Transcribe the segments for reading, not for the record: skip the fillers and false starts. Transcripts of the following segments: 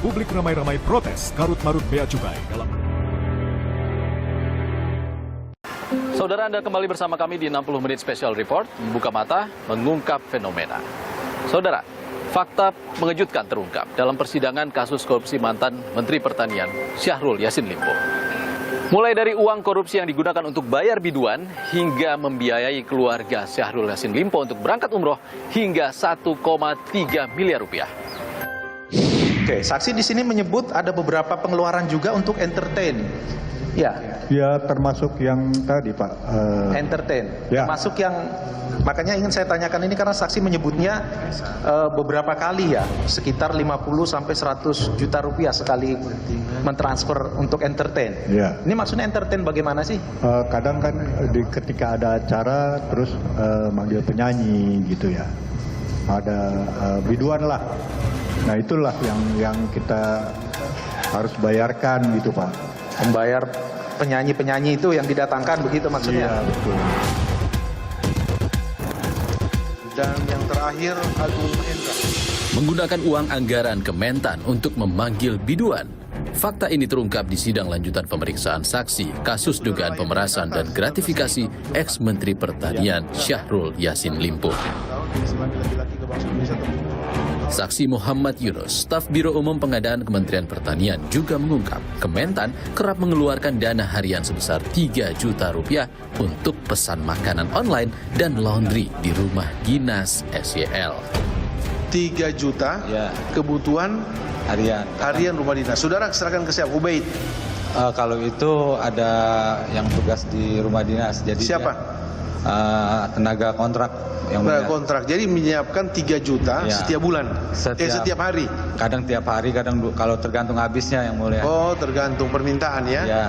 publik ramai-ramai protes karut-marut bea cukai dalam... Saudara, Anda kembali bersama kami di 60 Menit Special Report, membuka mata, mengungkap fenomena. Saudara, fakta mengejutkan terungkap dalam persidangan kasus korupsi mantan Menteri Pertanian Syahrul Yassin Limpo. Mulai dari uang korupsi yang digunakan untuk bayar biduan hingga membiayai keluarga Syahrul Yassin Limpo untuk berangkat umroh hingga 1,3 miliar rupiah. Oke, saksi di sini menyebut ada beberapa pengeluaran juga untuk entertain. Ya, termasuk yang tadi, Pak. Entertain. Ya. Termasuk yang, makanya ingin saya tanyakan ini karena saksi menyebutnya beberapa kali ya, sekitar 50 sampai 100 juta rupiah sekali mentransfer untuk entertain. Ya. Ini maksudnya entertain bagaimana sih? Kadang kan ketika ada acara terus manggil penyanyi gitu ya. Ada biduan lah. Nah, itulah yang kita harus bayarkan gitu, Pak. Membayar penyanyi-penyanyi itu yang didatangkan begitu maksudnya? Iya, betul. Dan yang terakhir Agung Hendra. Menggunakan uang anggaran Kementan untuk memanggil biduan. Fakta ini terungkap di sidang lanjutan pemeriksaan saksi kasus dugaan pemerasan dan gratifikasi ex-Menteri Pertanian Syahrul Yassin Limpo. Saksi Muhammad Yunus, staf Biro Umum Pengadaan Kementerian Pertanian juga mengungkap Kementan kerap mengeluarkan dana harian sebesar 3 juta rupiah untuk pesan makanan online dan laundry di rumah dinas SYL. 3 juta kebutuhan harian rumah dinas. Saudara serahkan ke siapa? Ubaid. Kalau itu ada yang tugas di rumah dinas. Jadi siapa? Tenaga kontrak yang kontrak. Jadi menyiapkan 3 juta setiap bulan. Setiap hari. Kadang tiap hari, kadang kalau tergantung habisnya yang mulia. Oh, tergantung permintaan ya. Ya,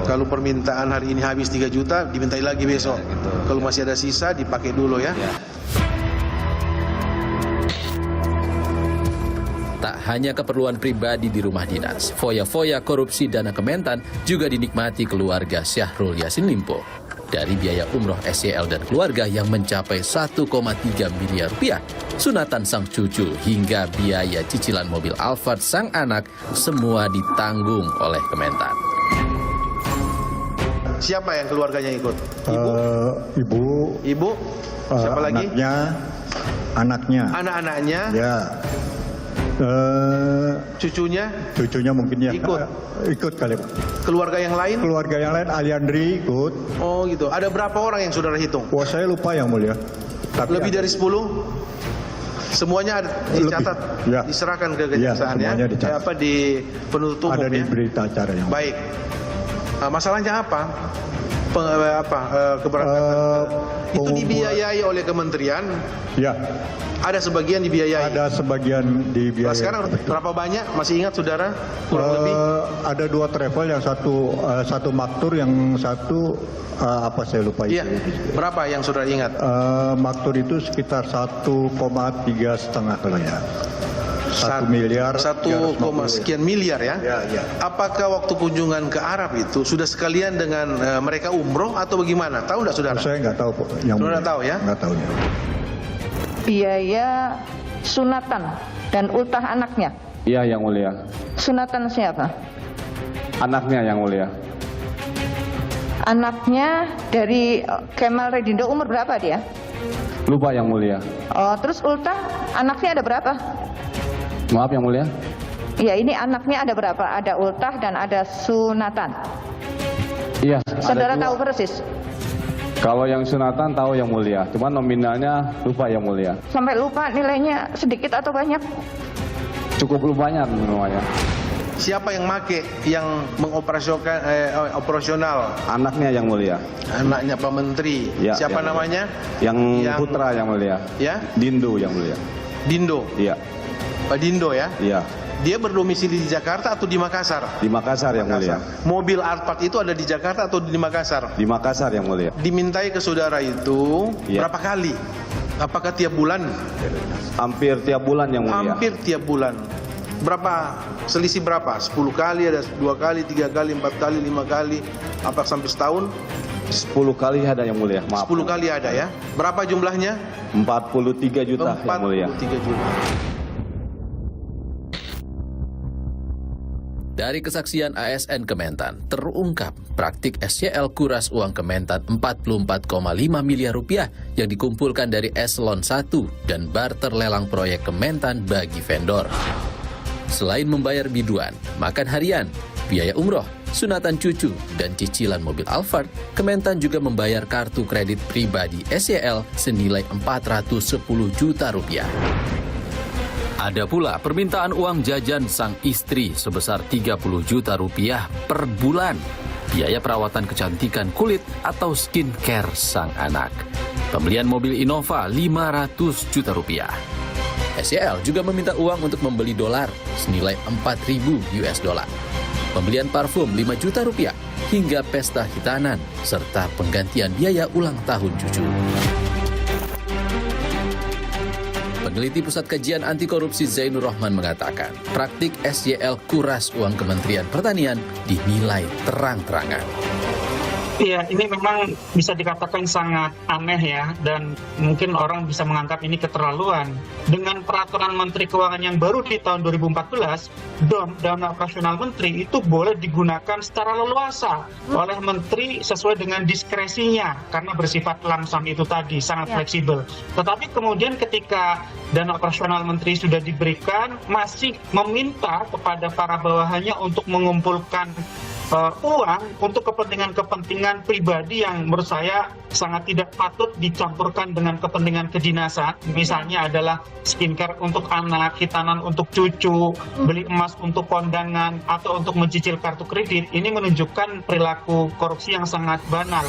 kalau permintaan hari ini habis 3 juta, dimintai lagi besok. Ya, gitu. Kalau masih ada sisa dipakai dulu ya. Tak hanya keperluan pribadi di rumah dinas, foya-foya korupsi dana Kementan juga dinikmati keluarga Syahrul Yassin Limpo. Dari biaya umroh SYL dan keluarga yang mencapai 1,3 miliar rupiah, sunatan sang cucu hingga biaya cicilan mobil Alphard sang anak, semua ditanggung oleh Kementan. Siapa yang keluarganya ikut? Ibu. Siapa lagi? Anaknya. Anak-anaknya. Ya. Cucunya mungkin ya ikut kali, Pak. Keluarga yang lain? Keluarga yang lain, Aliandri ikut. Oh gitu. Ada berapa orang yang saudara hitung? Wah, saya lupa yang mulia. Tapi lebih dari 10? Semuanya dicatat, diserahkan ke kejaksaan ya? Apa di penuntut umum? Ada di berita acara yang baik. Masalahnya apa? Keberangkatan itu dibiayai oleh kementerian. Ya. Ada sebagian dibiayai. Ada sebagian dibiayai. Nah, sekarang berapa banyak? Masih ingat saudara? Kurang lebih? Ada 2 travel, yang satu maktur, yang satu apa saya lupa. Iya. Berapa yang saudara ingat? Maktur itu sekitar 1,3 kalau ya. 1 miliar. 1, sekian miliar ya? Ya. Apakah waktu kunjungan ke Arab itu sudah sekalian dengan mereka umroh atau bagaimana? Tahu nggak saudara? Saya nggak tahu, Pak. Saudara tahu ya? Nggak tahu ya. Biaya sunatan dan ultah anaknya. Iya, yang mulia. Sunatan siapa? Anaknya yang mulia. Anaknya dari Kemal Redindo, umur berapa dia? Lupa yang mulia. Oh, terus ultah anaknya ada berapa? Maaf yang mulia. Iya, ini anaknya ada berapa? Ada ultah dan ada sunatan. Iya. Saudara tahu persis? Kalau yang sunatan tahu yang mulia, cuman nominalnya lupa yang mulia. Sampai lupa nilainya sedikit atau banyak? Cukup lupanya semuanya. Siapa yang make, yang mengoperasionalkan operasional? Anaknya yang mulia. Anaknya Pak Menteri. Ya, siapa yang namanya? Yang putra yang mulia. Ya? Dindo yang mulia. Dindo. Iya. Pak Dindo ya? Iya. Dia berdomisili di Jakarta atau di Makassar? Di Makassar yang mulia. Mobil Alphard itu ada di Jakarta atau di Makassar? Di Makassar yang mulia. Dimintai ke saudara itu berapa kali? Apakah tiap bulan? Hampir tiap bulan yang mulia. Hampir tiap bulan. Berapa? Selisih berapa? 10 kali, ada 2 kali, 3 kali, 4 kali, 5 kali. Apa sampai setahun? 10 kali ada yang mulia. Maaf. 10 kali ada ya. Berapa jumlahnya? 43 juta yang mulia. 43 juta. Dari kesaksian ASN Kementan, terungkap praktik SYL kuras uang Kementan 44,5 miliar rupiah yang dikumpulkan dari eselon 1 dan barter lelang proyek Kementan bagi vendor. Selain membayar biduan, makan harian, biaya umroh, sunatan cucu, dan cicilan mobil Alphard, Kementan juga membayar kartu kredit pribadi SYL senilai 410 juta rupiah. Ada pula permintaan uang jajan sang istri sebesar 30 juta rupiah per bulan, biaya perawatan kecantikan kulit atau skincare sang anak, pembelian mobil Innova 500 juta rupiah. SYL juga meminta uang untuk membeli dolar senilai 4.000 US dollar, pembelian parfum 5 juta rupiah, hingga pesta hitanan, serta penggantian biaya ulang tahun cucu. Peneliti Pusat Kajian Anti Korupsi Zainur Rahman mengatakan, praktik SYL kuras uang Kementerian Pertanian dinilai terang-terangan. Iya, ini memang bisa dikatakan sangat aneh ya, dan mungkin orang bisa menganggap ini keterlaluan. Dengan peraturan Menteri Keuangan yang baru di tahun 2014, dana operasional Menteri itu boleh digunakan secara leluasa oleh Menteri sesuai dengan diskresinya, karena bersifat lamsam itu tadi, sangat fleksibel. Tetapi kemudian ketika dana operasional Menteri sudah diberikan, masih meminta kepada para bawahannya untuk mengumpulkan uang untuk kepentingan pribadi yang menurut saya sangat tidak patut dicampurkan dengan kepentingan kedinasan. Misalnya adalah skincare untuk anak, hitanan untuk cucu, beli emas untuk kondangan, atau untuk mencicil kartu kredit. Ini menunjukkan perilaku korupsi yang sangat banal.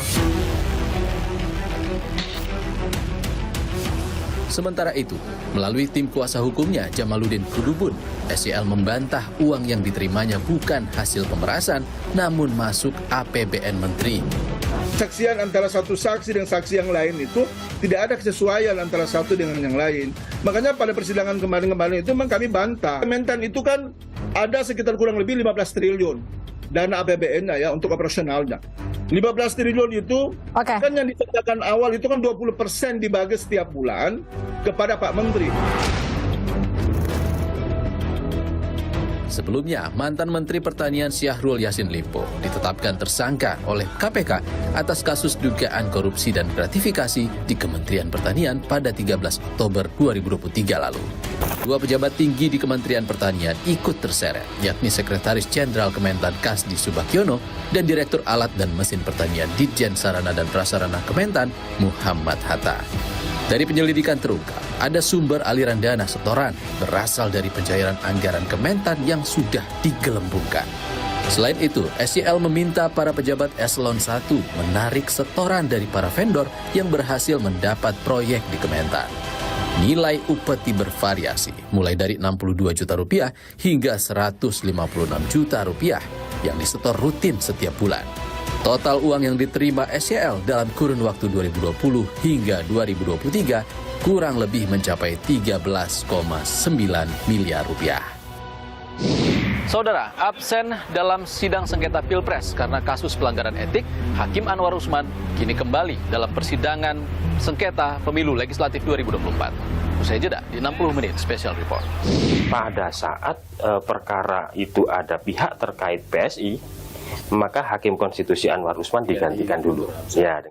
Sementara itu, melalui tim kuasa hukumnya Jamaluddin Kudubun, SYL membantah uang yang diterimanya bukan hasil pemerasan, namun masuk APBN Menteri. Saksian antara satu saksi dengan saksi yang lain itu tidak ada kesesuaian antara satu dengan yang lain. Makanya pada persidangan kemarin-kemarin itu memang kami bantah. Kementan itu kan ada sekitar kurang lebih 15 triliun dana APBN-nya ya untuk operasionalnya. 15 triliun itu kan yang ditetapkan awal itu kan 20% dibagi setiap bulan kepada Pak Menteri. Sebelumnya, mantan Menteri Pertanian Syahrul Yassin Limpo ditetapkan tersangka oleh KPK atas kasus dugaan korupsi dan gratifikasi di Kementerian Pertanian pada 13 Oktober 2023 lalu. Dua pejabat tinggi di Kementerian Pertanian ikut terseret, yakni Sekretaris Jenderal Kementan Kasdi Subagiono dan Direktur Alat dan Mesin Pertanian Ditjen Sarana dan Prasarana Kementan Muhammad Hatta. Dari penyelidikan terungkap, ada sumber aliran dana setoran berasal dari pencairan anggaran Kementan yang sudah digelembungkan. Selain itu, SYL meminta para pejabat eselon 1 menarik setoran dari para vendor yang berhasil mendapat proyek di Kementan. Nilai upeti bervariasi, mulai dari 62 juta rupiah hingga 156 juta rupiah yang disetor rutin setiap bulan. Total uang yang diterima SYL dalam kurun waktu 2020 hingga 2023 kurang lebih mencapai 13,9 miliar rupiah. Saudara, absen dalam sidang sengketa Pilpres karena kasus pelanggaran etik, Hakim Anwar Usman kini kembali dalam persidangan sengketa pemilu legislatif 2024. Usai jeda di 60 menit special report. Pada saat perkara itu ada pihak terkait PSI, maka Hakim Konstitusi Anwar Usman digantikan dulu. Ya.